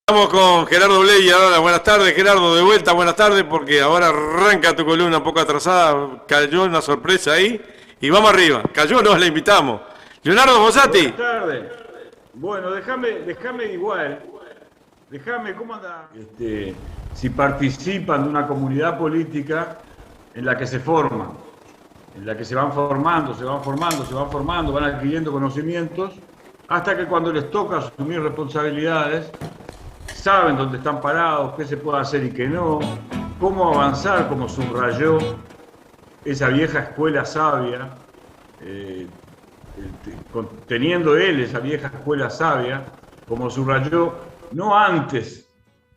Estamos con Gerardo Bley ahora. Buenas tardes, Gerardo, de vuelta, buenas tardes, porque ahora arranca tu columna un poco atrasada, cayó una sorpresa ahí, y vamos arriba. Cayó, nos la invitamos. Leonardo Fossati. Buenas tardes. Bueno, déjame igual. Déjame, ¿cómo anda? Si participan de una comunidad política en la que se forman, en la que se van formando, van adquiriendo conocimientos, hasta que cuando les toca asumir responsabilidades, saben dónde están parados, qué se puede hacer y qué no, cómo avanzar, como subrayó esa vieja escuela sabia, teniendo él esa vieja escuela sabia, como subrayó, no antes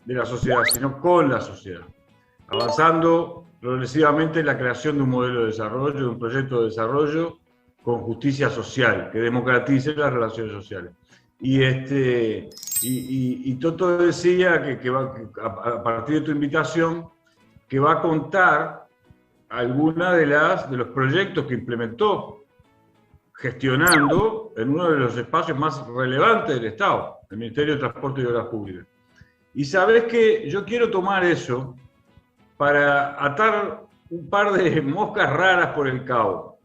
de la sociedad, sino con la sociedad, avanzando progresivamente en la creación de un modelo de desarrollo, de un proyecto de desarrollo con justicia social, que democratice las relaciones sociales. Y Toto decía que a partir de tu invitación, que va a contar alguna de los proyectos que implementó gestionando en uno de los espacios más relevantes del Estado, el Ministerio de Transporte y Obras Públicas. Y sabés que yo quiero tomar eso para atar un par de moscas raras por el cabo.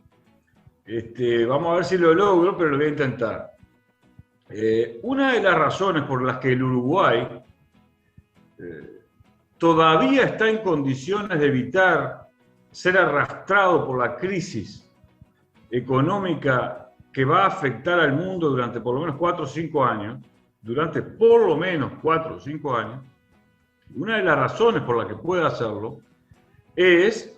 Vamos a ver si lo logro, pero lo voy a intentar. Una de las razones por las que el Uruguay todavía está en condiciones de evitar ser arrastrado por la crisis económica que va a afectar al mundo durante por lo menos 4 o 5 años, una de las razones por las que puede hacerlo es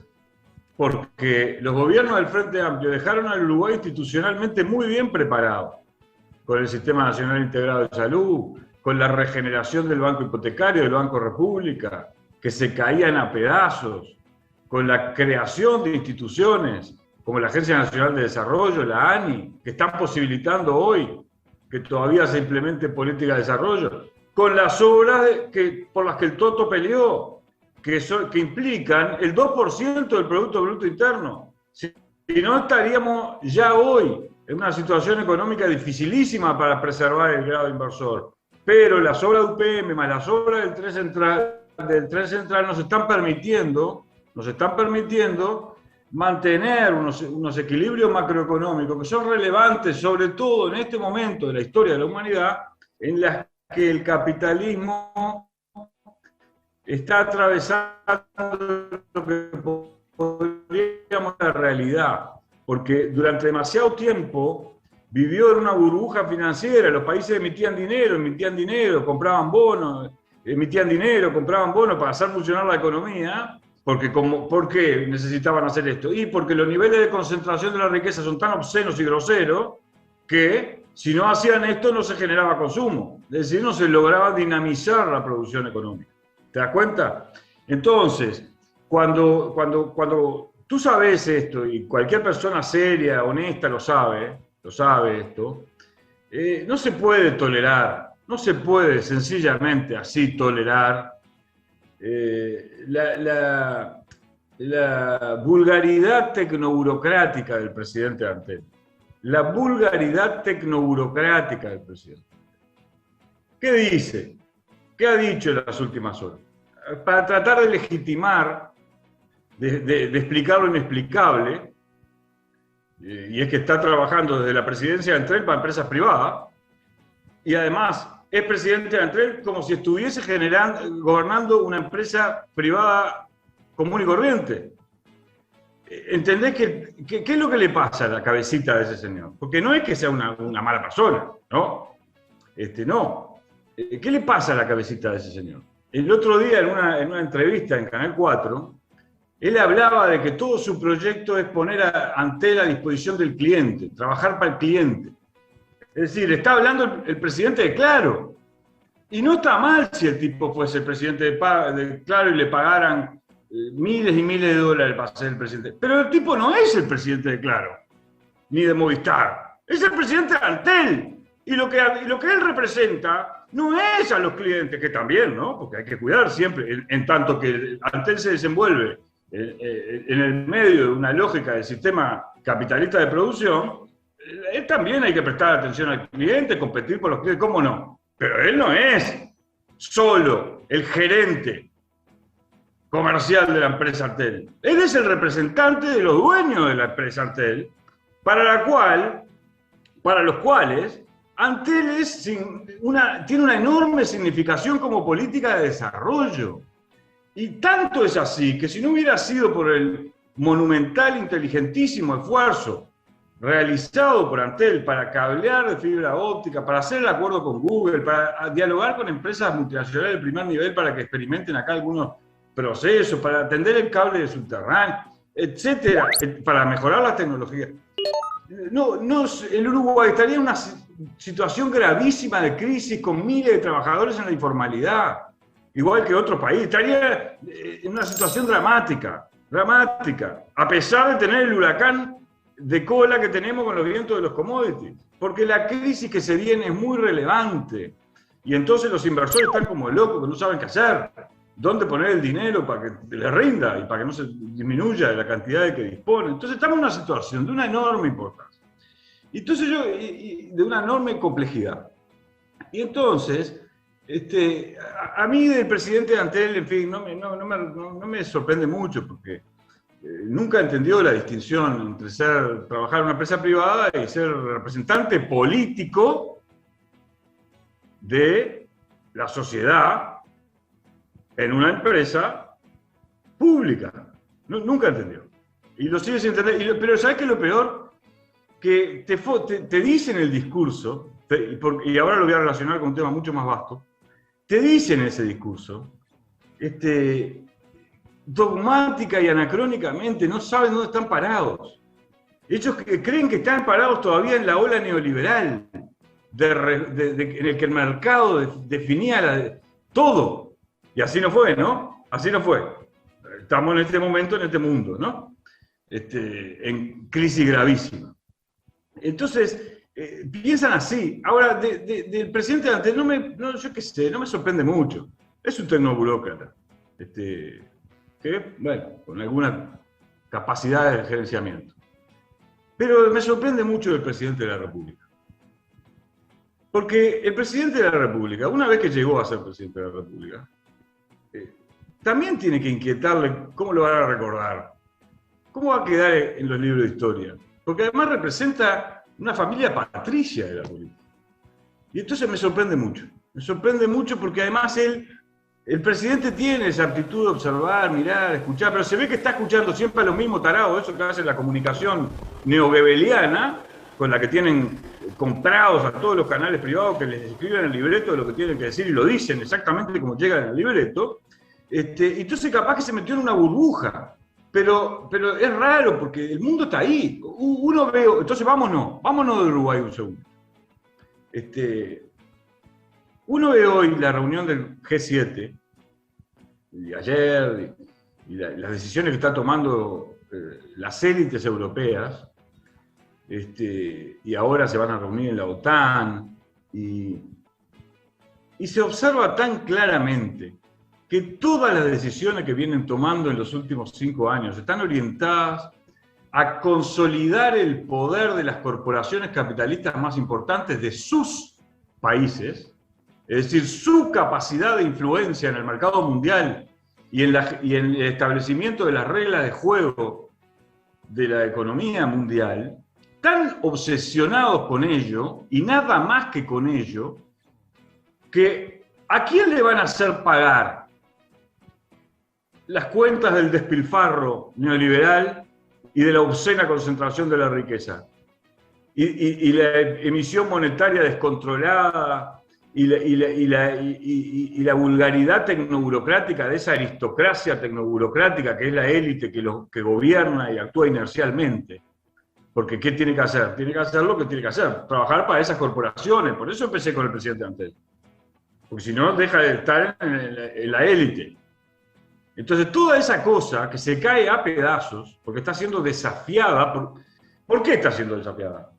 porque los gobiernos del Frente Amplio dejaron al Uruguay institucionalmente muy bien preparado, con el Sistema Nacional Integrado de Salud, con la regeneración del Banco Hipotecario, del Banco República, que se caían a pedazos, con la creación de instituciones como la Agencia Nacional de Desarrollo, la ANI, que están posibilitando hoy que todavía se implemente política de desarrollo, con las obras por las que el Toto peleó, que implican el 2% del Producto Bruto Interno. Si no, estaríamos ya hoy en una situación económica dificilísima para preservar el grado inversor. Pero las obras de UPM más las obras del Tren Central nos están permitiendo mantener unos equilibrios macroeconómicos que son relevantes, sobre todo en este momento de la historia de la humanidad, en las que el capitalismo está atravesando lo que podríamos la realidad, porque durante demasiado tiempo vivió en una burbuja financiera. Los países emitían dinero, compraban bonos, compraban bonos para hacer funcionar la economía. ¿Por qué necesitaban hacer esto? Y porque los niveles de concentración de la riqueza son tan obscenos y groseros que si no hacían esto no se generaba consumo. Es decir, no se lograba dinamizar la producción económica. ¿Te das cuenta? Entonces, cuando tú sabes esto, y cualquier persona seria, honesta lo sabe esto, no se puede tolerar, no se puede sencillamente así tolerar la vulgaridad tecnoburocrática del presidente Antel. La vulgaridad tecnoburocrática del presidente. ¿Qué dice? ¿Qué ha dicho en las últimas horas? Para tratar de legitimar, de explicar lo inexplicable, y es que está trabajando desde la presidencia de Antel para empresas privadas, y además es presidente de Antel como si estuviese gobernando una empresa privada común y corriente. ¿Entendés qué es lo que le pasa a la cabecita de ese señor? Porque no es que sea una mala persona, ¿no? No. ¿Qué le pasa a la cabecita de ese señor? El otro día en una entrevista en Canal 4, él hablaba de que todo su proyecto es poner a Antel a disposición del cliente, trabajar para el cliente. Es decir, está hablando el presidente de Claro. Y no está mal si el tipo fuese el presidente de Claro y le pagaran miles y miles de dólares para ser el presidente. Pero el tipo no es el presidente de Claro, ni de Movistar. Es el presidente de Antel. Y lo que él representa no es a los clientes, que también, ¿no? Porque hay que cuidar siempre, en tanto que Antel se desenvuelve en el medio de una lógica del sistema capitalista de producción, también hay que prestar atención al cliente, competir por los clientes, ¿cómo no? Pero él no es solo el gerente comercial de la empresa Antel. Él es el representante de los dueños de la empresa Antel, para los cuales Antel tiene una enorme significación como política de desarrollo. Y tanto es así que si no hubiera sido por el monumental, inteligentísimo esfuerzo realizado por Antel para cablear de fibra óptica, para hacer el acuerdo con Google, para dialogar con empresas multinacionales de primer nivel para que experimenten acá algunos procesos, para atender el cable de subterráneo, etcétera, para mejorar la tecnología. El Uruguay estaría en una situación gravísima de crisis con miles de trabajadores en la informalidad, igual que otro país. Estaría en una situación dramática, a pesar de tener el huracán de cola que tenemos con los vientos de los commodities, porque la crisis que se viene es muy relevante y entonces los inversores están como locos, que no saben qué hacer, dónde poner el dinero para que les rinda y para que no se disminuya la cantidad de que disponen. Entonces estamos en una situación de una enorme importancia, entonces de una enorme complejidad. Y entonces, a mí del presidente de Antel, en fin, no me sorprende mucho, porque nunca entendió la distinción entre trabajar en una empresa privada y ser representante político de la sociedad en una empresa pública. Nunca entendió. Y lo sigue sin entender. Pero ¿sabes qué es lo peor? Que te dicen el discurso, y ahora lo voy a relacionar con un tema mucho más vasto, te dicen ese discurso, dogmática y anacrónicamente, no saben dónde están parados. Ellos creen que están parados todavía en la ola neoliberal, en el que el mercado definía todo. Y así no fue, ¿no? Así no fue. Estamos en este momento, en este mundo, ¿no? En crisis gravísima. Entonces, piensan así. Ahora, del presidente de Antel, yo qué sé, no me sorprende mucho. Es un tecnoburócrata. Que, bueno, con alguna capacidad de gerenciamiento. Pero me sorprende mucho el presidente de la República. Porque el presidente de la República, una vez que llegó a ser presidente de la República, también tiene que inquietarle cómo lo van a recordar, cómo va a quedar en los libros de historia. Porque además representa una familia patricia de la política. Y entonces me sorprende mucho. Me sorprende mucho porque además el presidente tiene esa aptitud de observar, mirar, escuchar, pero se ve que está escuchando siempre a los mismos tarados, eso que hace la comunicación neogebeliana, con la que tienen comprados a todos los canales privados que les escriben el libreto de lo que tienen que decir y lo dicen exactamente como llega en el libreto. Entonces capaz que se metió en una burbuja, pero es raro porque el mundo está ahí. Entonces vámonos de Uruguay un segundo. Uno ve hoy la reunión del G7, de ayer, y las decisiones que están tomando las élites europeas, y ahora se van a reunir en la OTAN, y se observa tan claramente que todas las decisiones que vienen tomando en los últimos 5 años están orientadas a consolidar el poder de las corporaciones capitalistas más importantes de sus países, es decir, su capacidad de influencia en el mercado mundial y en el establecimiento de las reglas de juego de la economía mundial, tan obsesionados con ello, y nada más que con ello, que ¿a quién le van a hacer pagar las cuentas del despilfarro neoliberal y de la obscena concentración de la riqueza? Y la emisión monetaria descontrolada y la vulgaridad tecnoburocrática de esa aristocracia tecnoburocrática que es la élite que gobierna y actúa inercialmente. Porque ¿qué tiene que hacer? Tiene que hacer lo que tiene que hacer, trabajar para esas corporaciones. Por eso empecé con el presidente Antel. Porque si no, deja de estar en la élite. Entonces, toda esa cosa que se cae a pedazos, porque está siendo desafiada, ¿por qué está siendo desafiada?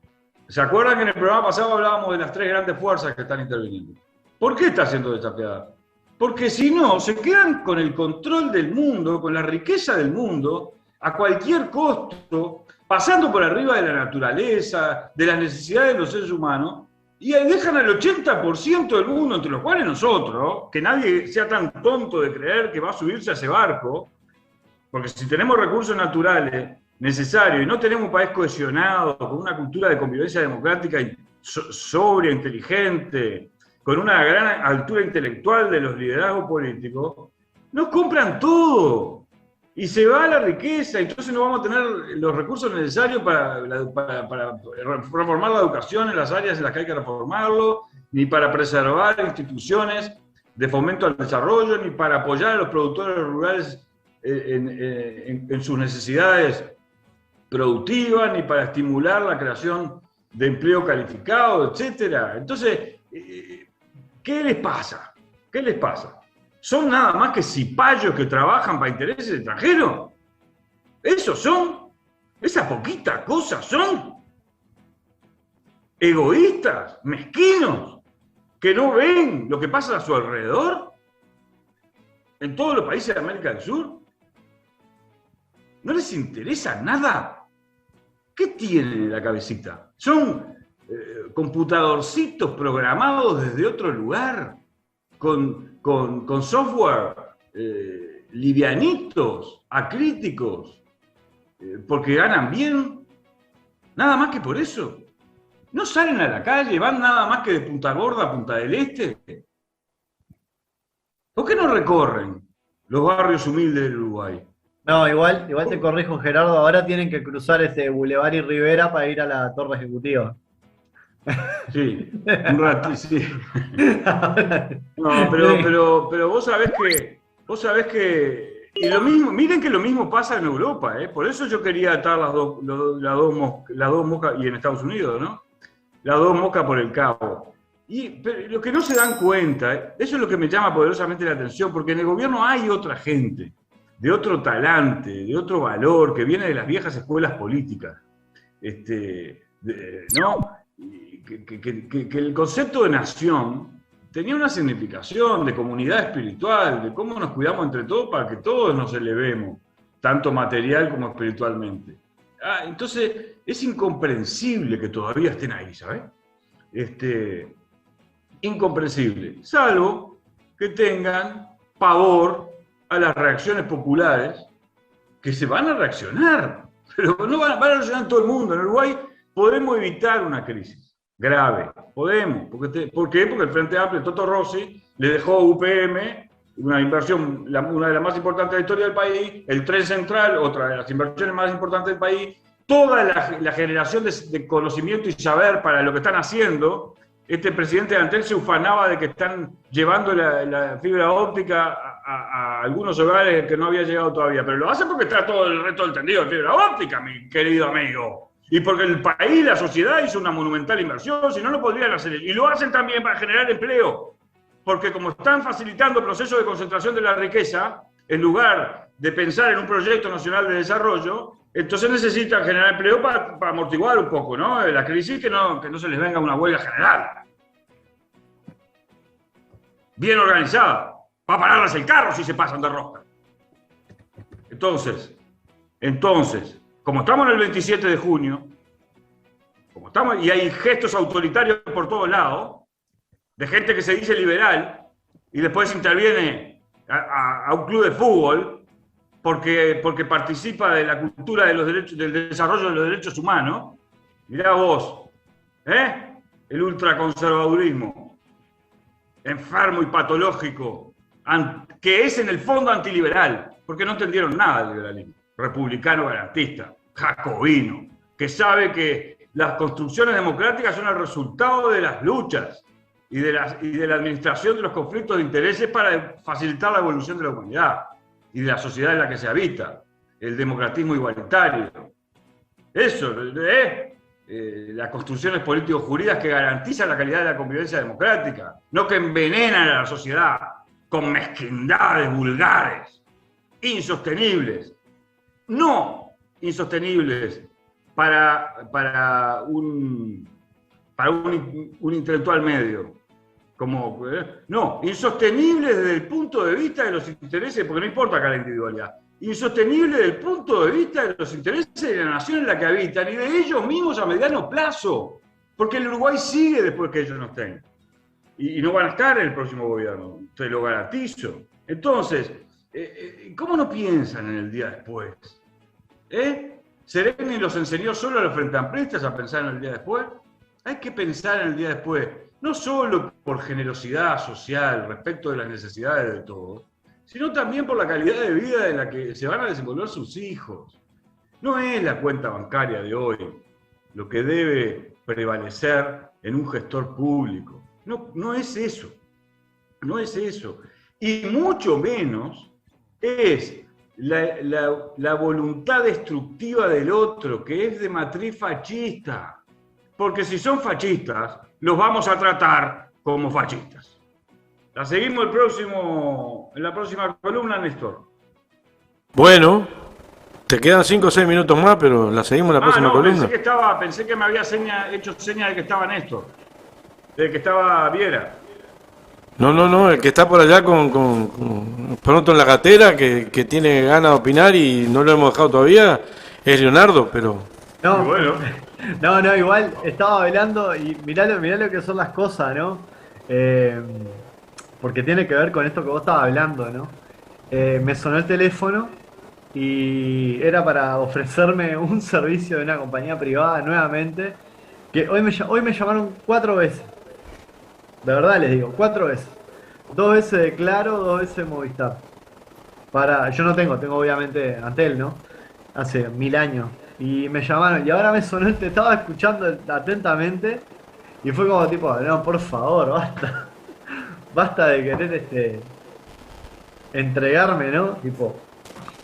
¿Se acuerdan que en el programa pasado hablábamos de las 3 grandes fuerzas que están interviniendo? ¿Por qué está siendo desafiada? Porque si no, se quedan con el control del mundo, con la riqueza del mundo, a cualquier costo, pasando por arriba de la naturaleza, de las necesidades de los seres humanos, Y ahí dejan al 80% del mundo, entre los cuales nosotros, que nadie sea tan tonto de creer que va a subirse a ese barco, porque si tenemos recursos naturales necesarios y no tenemos un país cohesionado, con una cultura de convivencia democrática y sobria, inteligente, con una gran altura intelectual de los liderazgos políticos, nos compran todo. Y se va la riqueza, entonces no vamos a tener los recursos necesarios para reformar la educación en las áreas en las que hay que reformarlo, ni para preservar instituciones de fomento al desarrollo, ni para apoyar a los productores rurales en sus necesidades productivas, ni para estimular la creación de empleo calificado, etc. Entonces, ¿qué les pasa? ¿Qué les pasa? ¿Son nada más que cipayos que trabajan para intereses extranjeros? ¿Esos son? ¿Esa poquita cosa son? ¿Egoístas? ¿Mezquinos? ¿Que no ven lo que pasa a su alrededor? ¿En todos los países de América del Sur? ¿No les interesa nada? ¿Qué tienen en la cabecita? ¿Son computadorcitos programados desde otro lugar? Con software livianitos, acríticos, porque ganan bien, nada más que por eso. No salen a la calle, van nada más que de Punta Gorda a Punta del Este. ¿Por qué no recorren los barrios humildes del Uruguay? No, igual te corrijo, Gerardo, ahora tienen que cruzar Boulevard y Rivera para ir a la Torre Ejecutiva. Sí, un rato, sí. No, pero vos sabés que y lo mismo, miren que lo mismo pasa en Europa, por eso yo quería atar las dos moscas, y en Estados Unidos, ¿no? Las dos moscas por el cabo. Pero lo que no se dan cuenta, eso es lo que me llama poderosamente la atención, porque en el gobierno hay otra gente, de otro talante, de otro valor, que viene de las viejas escuelas políticas, ¿no? Que el concepto de nación tenía una significación de comunidad espiritual, de cómo nos cuidamos entre todos para que todos nos elevemos, tanto material como espiritualmente. Entonces, es incomprensible que todavía estén ahí, ¿sabes? Incomprensible, salvo que tengan pavor a las reacciones populares, que se van a reaccionar, pero no van a reaccionar todo el mundo. En Uruguay podemos evitar una crisis grave, podemos. ¿Por qué? Porque el Frente Amplio, Toto Rossi, le dejó a UPM una inversión, una de las más importantes de la historia del país, el Tren Central, otra de las inversiones más importantes del país, toda la generación de conocimiento y saber para lo que están haciendo. Este presidente de Antel se ufanaba de que están llevando la fibra óptica a algunos hogares que no había llegado todavía, pero lo hacen porque está todo el resto del tendido de fibra óptica, mi querido amigo. Y porque el país, la sociedad hizo una monumental inversión, si no lo podrían hacer. Y lo hacen también para generar empleo, porque como están facilitando procesos de concentración de la riqueza, en lugar de pensar en un proyecto nacional de desarrollo, entonces necesitan generar empleo para amortiguar un poco, ¿no? La crisis, que no se les venga una huelga general. Bien organizada, para pararles el carro si se pasan de rosca. Entonces, como estamos en el 27 de junio, y hay gestos autoritarios por todos lados, de gente que se dice liberal, y después interviene a un club de fútbol, porque participa de la cultura de los derechos, del desarrollo de los derechos humanos, mirá vos, el ultraconservadurismo, enfermo y patológico, que es en el fondo antiliberal, porque no entendieron nada del liberalismo, republicano garantista, jacobino, que sabe que las construcciones democráticas son el resultado de las luchas y de la administración de los conflictos de intereses para facilitar la evolución de la humanidad y de la sociedad en la que se habita, el democratismo igualitario. Eso, las construcciones político-jurídicas que garantizan la calidad de la convivencia democrática, no que envenenan a la sociedad con mezquindades vulgares, insostenibles. No insostenibles para un intelectual medio. No, insostenibles desde el punto de vista de los intereses, porque no importa acá la individualidad, insostenible desde el punto de vista de los intereses de la nación en la que habitan y de ellos mismos a mediano plazo. Porque el Uruguay sigue después que ellos no estén. Y no van a estar en el próximo gobierno, te lo garantizo. Entonces, ¿cómo no piensan en el día después? ¿Sereni los enseñó solo a los frentampristas a pensar en el día después? Hay que pensar en el día después, no solo por generosidad social respecto de las necesidades de todos, sino también por la calidad de vida en la que se van a desenvolver sus hijos. No es la cuenta bancaria de hoy lo que debe prevalecer en un gestor público. No es eso. No es eso. Y mucho menos es la voluntad destructiva del otro, que es de matriz fascista. Porque si son fascistas, los vamos a tratar como fascistas. La seguimos en la próxima columna, Néstor. Bueno, te quedan 5 o 6 minutos más, pero la seguimos en la próxima columna. Pensé que me había hecho seña de que estaba Néstor, de que estaba Viera. No, el que está por allá con pronto en la gatera, que tiene ganas de opinar y no lo hemos dejado todavía, es Leonardo, pero... No, bueno. no, igual estaba hablando y mirá lo que son las cosas, ¿no? Porque tiene que ver con esto que vos estabas hablando, ¿no? Me sonó el teléfono y era para ofrecerme un servicio de una compañía privada nuevamente, que hoy me llamaron 4 veces. De verdad les digo, 4 veces. 2 veces de Claro, 2 veces de Movistar. Yo no tengo obviamente Antel, ¿no? Hace 1000 años. Y me llamaron, y ahora me sonó, te estaba escuchando atentamente, y fue como tipo, no, por favor, basta. Basta de querer entregarme, ¿no? Tipo.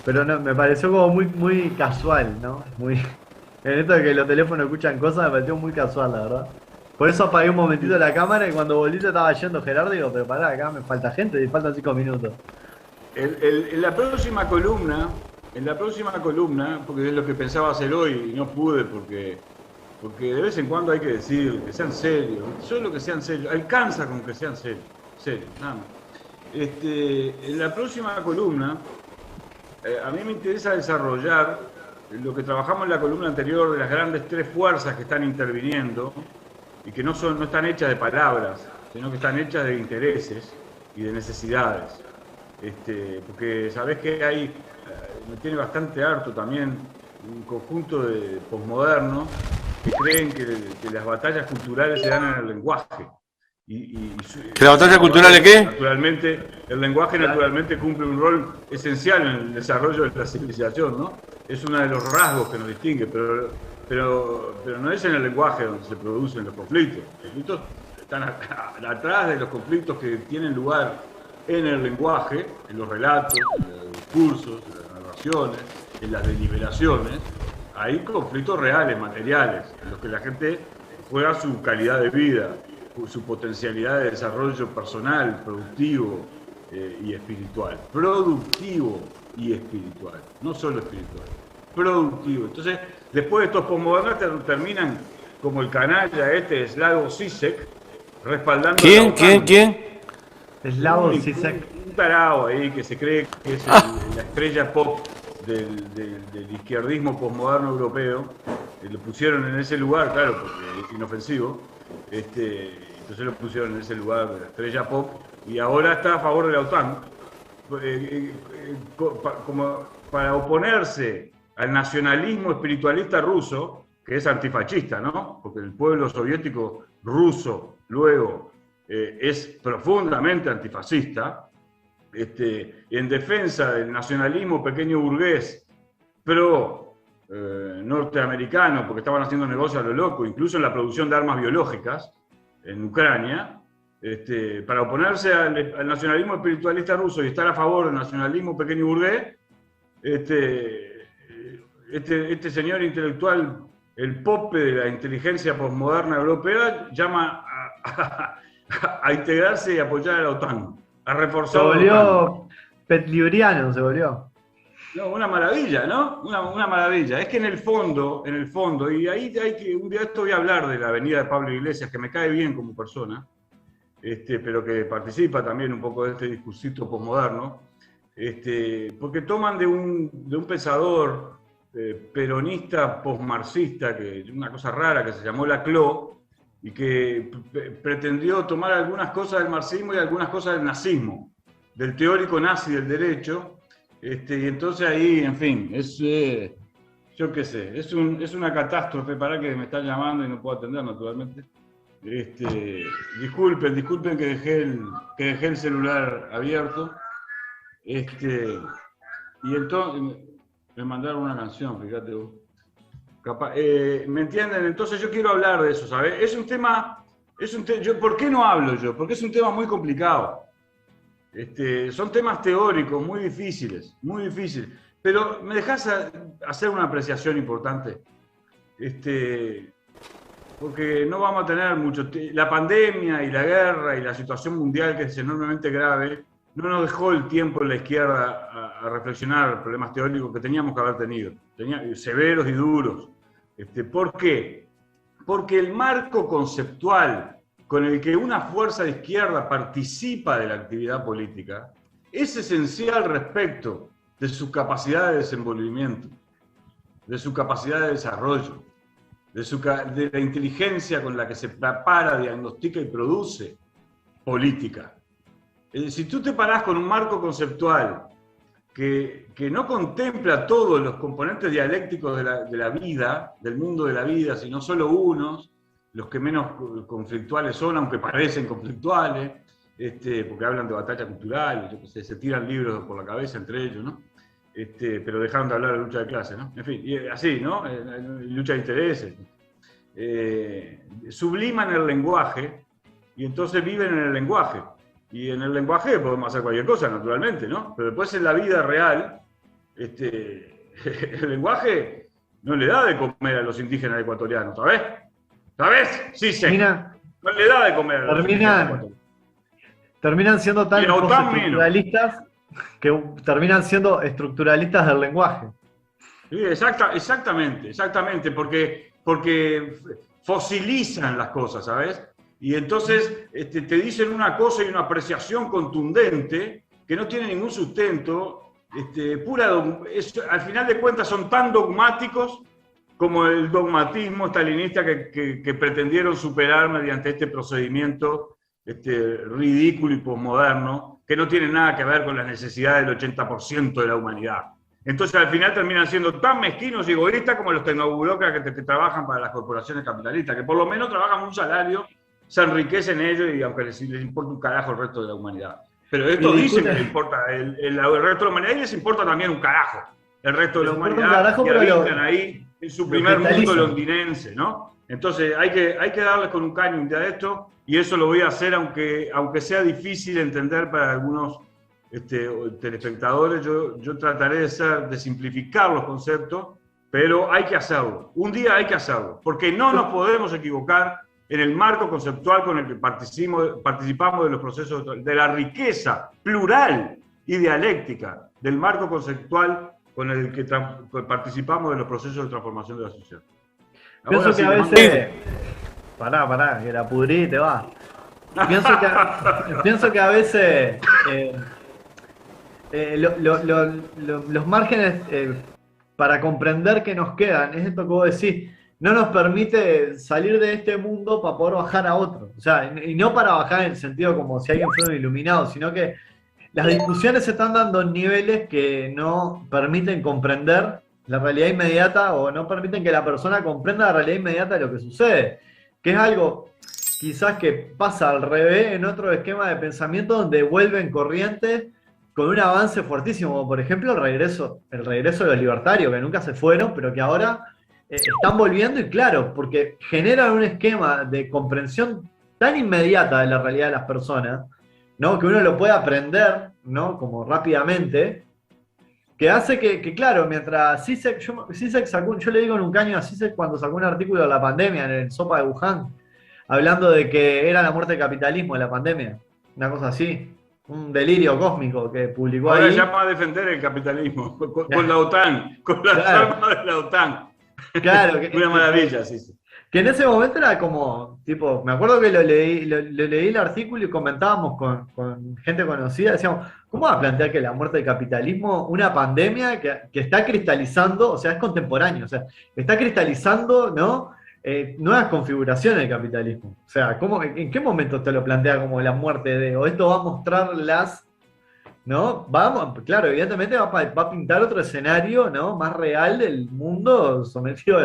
Pero no, me pareció como muy casual, ¿no? En esto de que los teléfonos escuchan cosas me pareció muy casual, la verdad. Por eso apagué un momentito la cámara y cuando volví te estaba yendo Gerardo y digo, pero pará, acá me falta gente y faltan 5 minutos. En la próxima columna, porque es lo que pensaba hacer hoy y no pude porque de vez en cuando hay que decir que sean serios, solo que sean serios, alcanza con que sean serios, nada más. En la próxima columna, a mí me interesa desarrollar lo que trabajamos en la columna anterior de las grandes 3 fuerzas que están interviniendo y que no están hechas de palabras, sino que están hechas de intereses y de necesidades. Porque sabés que me tiene bastante harto también un conjunto de posmodernos que creen que las batallas culturales se dan en el lenguaje. ¿Que la batalla cultural es qué? Naturalmente, el lenguaje naturalmente cumple un rol esencial en el desarrollo de la civilización, ¿no? Es uno de los rasgos que nos distingue, pero no es en el lenguaje donde se producen los conflictos. Los conflictos están atrás de los conflictos que tienen lugar en el lenguaje, en los relatos, en los discursos, en las narraciones, en las deliberaciones. Hay conflictos reales, materiales, en los que la gente juega su calidad de vida, su potencialidad de desarrollo personal, productivo y espiritual. Productivo y espiritual, no solo espiritual, productivo. Entonces, después de estos posmodernos terminan como el canalla Slavoj Žižek, respaldando... ¿Quién? Slavoj Žižek. Un tarao ahí que se cree que es la estrella pop del izquierdismo posmoderno europeo. Lo pusieron en ese lugar, claro, porque es inofensivo. Entonces lo pusieron en ese lugar de la estrella pop y ahora está a favor de la OTAN como para oponerse al nacionalismo espiritualista ruso, que es antifascista, ¿no? Porque el pueblo soviético ruso luego es profundamente antifascista, en defensa del nacionalismo pequeño burgués pro norteamericano, porque estaban haciendo negocio a lo loco, incluso en la producción de armas biológicas en Ucrania, para oponerse al nacionalismo espiritualista ruso y estar a favor del nacionalismo pequeño burgués, este señor intelectual, el pope de la inteligencia posmoderna europea, llama a integrarse y apoyar a la OTAN, a reforzar Se la volvió OTAN. petliuriano, se volvió. No, una maravilla, ¿no? Una maravilla. Es que en el fondo, y ahí un día de esto voy a hablar de la venida de Pablo Iglesias, que me cae bien como persona, pero que participa también un poco de este discursito posmoderno, porque toman de un pensador peronista posmarxista, que una cosa rara que se llamó Laclau, y que pretendió tomar algunas cosas del marxismo y algunas cosas del nazismo, del teórico nazi del derecho, y entonces ahí, en fin, yo qué sé, es una catástrofe. Para que me están llamando y no puedo atender, naturalmente. Disculpen que dejé el celular abierto. Y entonces me mandaron una canción, fíjate vos. ¿Me entienden? Entonces yo quiero hablar de eso, ¿sabes? Es un tema, ¿por qué no hablo yo? Porque es un tema muy complicado. Son temas teóricos muy difíciles, pero me dejas hacer una apreciación importante, porque no vamos a tener mucho la pandemia y la guerra y la situación mundial, que es enormemente grave, no nos dejó el tiempo en la izquierda a reflexionar problemas teóricos que teníamos que haber tenido, severos y duros. ¿Por qué? Porque el marco conceptual con el que una fuerza de izquierda participa de la actividad política es esencial respecto de su capacidad de desenvolvimiento, de su capacidad de desarrollo, de la inteligencia con la que se prepara, diagnostica y produce política. Si tú te parás con un marco conceptual que no contempla todos los componentes dialécticos de la vida, del mundo de la vida, sino solo unos, los que menos conflictuales son, aunque parecen conflictuales, porque hablan de batalla cultural, yo qué sé, se tiran libros por la cabeza entre ellos, ¿no? Pero dejaron de hablar de lucha de clases, ¿no? En fin, y así, ¿no? Lucha de intereses. Subliman el lenguaje y entonces viven en el lenguaje. Y en el lenguaje podemos hacer cualquier cosa, naturalmente, ¿no? Pero después en la vida real, el lenguaje no le da de comer a los indígenas ecuatorianos, ¿sabes? ¿Sabes? Sí, sí. No le da de comer a los indígenas ecuatorianos. Terminan siendo tan estructuralistas que terminan siendo estructuralistas del lenguaje. Sí, exactamente, porque fosilizan las cosas, ¿sabes? Y entonces te dicen una cosa y una apreciación contundente que no tiene ningún sustento, al final de cuentas son tan dogmáticos como el dogmatismo stalinista que pretendieron superar mediante este procedimiento ridículo y posmoderno, que no tiene nada que ver con las necesidades del 80% de la humanidad. Entonces al final terminan siendo tan mezquinos y egoístas como los tecnoburócratas que trabajan para las corporaciones capitalistas, que por lo menos trabajan un salario, se enriquecen ellos y aunque les importa un carajo el resto de la humanidad. Pero esto dicen que les importa el resto de la humanidad y les importa también un carajo el resto de la humanidad, que habitan ahí en su primer mundo londinense, ¿no? Entonces hay que darles con un caño un día de esto, y eso lo voy a hacer aunque sea difícil entender para algunos telespectadores. Yo trataré de simplificar los conceptos, pero hay que hacerlo. Un día hay que hacerlo, porque no nos podemos equivocar en el marco conceptual con el que participamos de los procesos, de la riqueza plural y dialéctica del marco conceptual con el que participamos de los procesos de transformación de la sociedad. Pienso que a veces... Pará, que la pudrí y te va. Pienso que a veces los márgenes para comprender que nos quedan, es esto que vos decís, no nos permite salir de este mundo para poder bajar a otro. O sea, y no para bajar en el sentido como si alguien fuera un iluminado, sino que las discusiones se están dando en niveles que no permiten comprender la realidad inmediata o no permiten que la persona comprenda la realidad inmediata de lo que sucede. Que es algo quizás que pasa al revés en otro esquema de pensamiento donde vuelven corrientes con un avance fuertísimo, como por ejemplo el regreso de los libertarios, que nunca se fueron, pero que ahora están volviendo, y claro, porque generan un esquema de comprensión tan inmediata de la realidad de las personas, ¿no? Que uno lo puede aprender, ¿no? Como rápidamente, que hace que claro, mientras Zizek sacó, yo le digo en un caño a Zizek cuando sacó un artículo de la pandemia en el Sopa de Wuhan, hablando de que era la muerte del capitalismo de la pandemia, una cosa así, un delirio cósmico que publicó ahora ahí. Ahora llama a defender el capitalismo, con la OTAN, con las armas de la OTAN. Claro, una maravilla, sí. Que en ese momento era como, tipo, me acuerdo que lo leí el artículo y comentábamos con gente conocida, decíamos, ¿cómo va a plantear que la muerte del capitalismo, una pandemia que está cristalizando, o sea, es contemporáneo, o sea, está cristalizando, ¿no? nuevas configuraciones del capitalismo. O sea, ¿en qué momento te lo plantea como la muerte de, o esto va a mostrar ¿no? Claro, evidentemente va a pintar otro escenario, ¿no? Más real del mundo sometido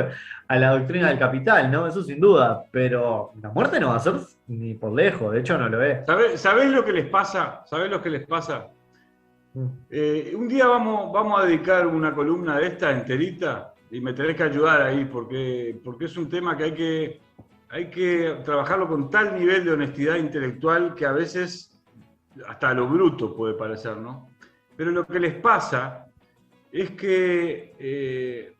a la doctrina del capital, ¿no? Eso sin duda, pero la muerte no va a ser ni por lejos, de hecho no lo es. ¿Sabés lo que les pasa? ¿Sabés lo que les pasa? Un día vamos a dedicar una columna de esta enterita y me tenés que ayudar ahí porque es un tema que hay que trabajarlo con tal nivel de honestidad intelectual que a veces hasta a lo bruto puede parecer, ¿no? Pero lo que les pasa es que,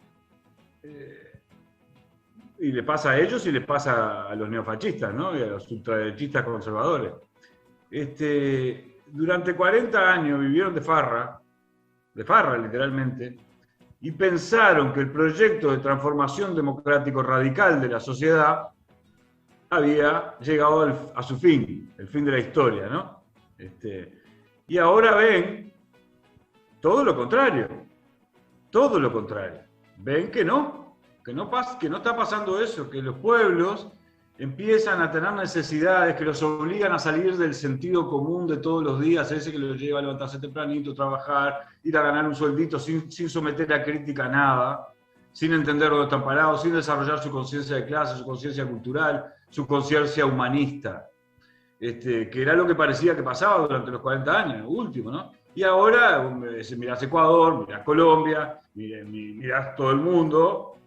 y le pasa a ellos y le pasa a los neofascistas, ¿no? Y a los ultraderechistas conservadores. Durante 40 años vivieron de farra literalmente, y pensaron que el proyecto de transformación democrático radical de la sociedad había llegado a su fin, el fin de la historia, ¿no? Y ahora ven todo lo contrario. Ven que no está pasando eso, que los pueblos empiezan a tener necesidades que los obligan a salir del sentido común de todos los días, ese que los lleva a levantarse tempranito, trabajar, ir a ganar un sueldito sin someter a crítica a nada, sin entender dónde están parados, sin desarrollar su conciencia de clase, su conciencia cultural, su conciencia humanista. Que era lo que parecía que pasaba durante los 40 años, último, ¿no? Y ahora mirás Ecuador, mirás Colombia, mirás todo el mundo,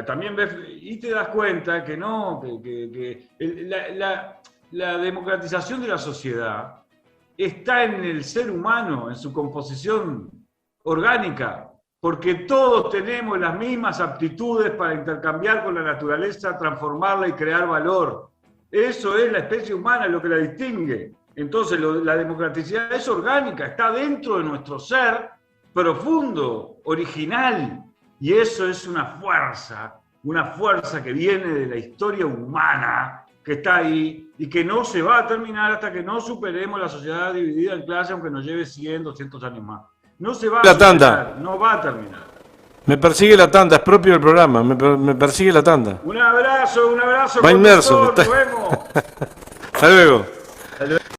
también ves y te das cuenta que no, la democratización de la sociedad está en el ser humano, en su composición orgánica, porque todos tenemos las mismas aptitudes para intercambiar con la naturaleza, transformarla y crear valor. Eso es la especie humana, lo que la distingue. Entonces la democraticidad es orgánica, está dentro de nuestro ser profundo, original. Y eso es una fuerza que viene de la historia humana, que está ahí y que no se va a terminar hasta que no superemos la sociedad dividida en clases, aunque nos lleve 100, 200 años más. No se va a superar, no va a terminar. Me persigue la tanda, es propio del programa, me persigue la tanda. Un abrazo. Va inmerso. Nos vemos. Hasta luego.